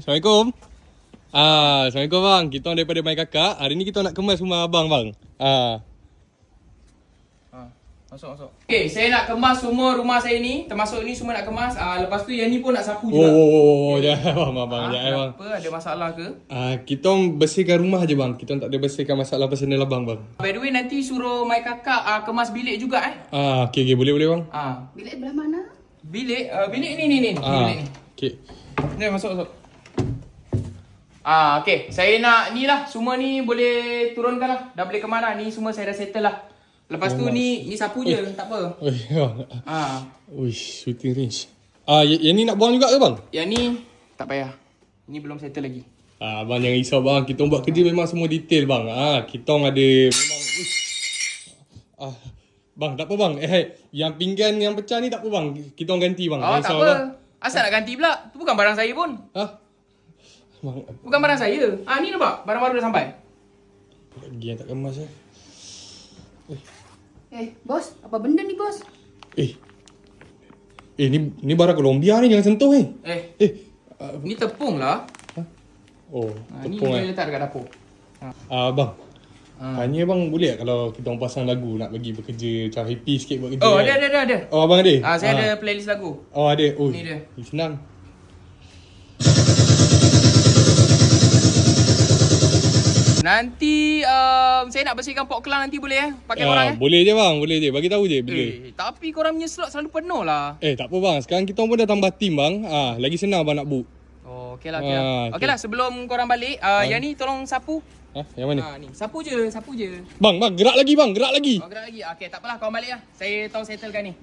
Assalamualaikum. Assalamualaikum bang. Kita orang daripada My Kakak. Hari ni kita nak kemas rumah abang bang. Masuk. Okay, saya nak kemas semua rumah saya ni. Termasuk ni semua nak kemas. Lepas tu yang ni pun nak sapu juga. Jangan bang. Jangan bang. Apa? Ada masalah ke? Kita orang bersihkan rumah je bang. Kita orang tak ada bersihkan masalah personal abang bang. By the way, nanti suruh My Kakak kemas bilik juga Okay, boleh bang. Bilik belah mana? Bilik ni. Bilik ni. Okay. Ni masuk. Okay. Saya nak ni lah. Semua ni boleh turunkan lah. Dah boleh kemana. Ni semua saya dah settle lah. Lepas tu ni sapu je. Tak apa. Uish, shooting range. Yang ni nak buang juga ke bang? Yang ni tak payah. Ni belum settle lagi. Abang jangan risau bang. Kita orang buat kerja memang semua detail bang. Kita orang ada memang bang, tak apa bang. Yang pinggan yang pecah ni tak apa bang. Kita orang ganti bang. Tak apa. Asal nak ganti pula? Tu bukan barang saya pun. Bang, Bukan barang saya. Ni nampak. Barang baru dah sampai. lagi yang tak kemas Bos, apa benda ni bos? Ni barang Colombia ni, jangan sentuh Ni tepung lah. Ni tepung boleh letak dekat dapur. Bang, tanya bang boleh tak kalau kita orang pasang lagu nak bagi bekerja macam happy sikit buat kerja? Ada. Abang ada? Saya ada playlist lagu. Ada. Ni dia. Senang. Nanti saya nak bersihkan pot kelang nanti boleh pakai korang Boleh je bang, boleh je. Bagi tahu je bila. Tapi korang punya slot selalu penuh lah. Tak apa bang, sekarang kita orang pun dah tambah team bang. Lagi senang bang nak book. Okey lah. Okey lah, sebelum korang balik, yang ni tolong sapu. Yang mana? Ni, sapu je. Bang, gerak lagi bang, gerak lagi. Gerak lagi. Okey, tak apalah, korang balik lah. Saya tahu settlekan ni.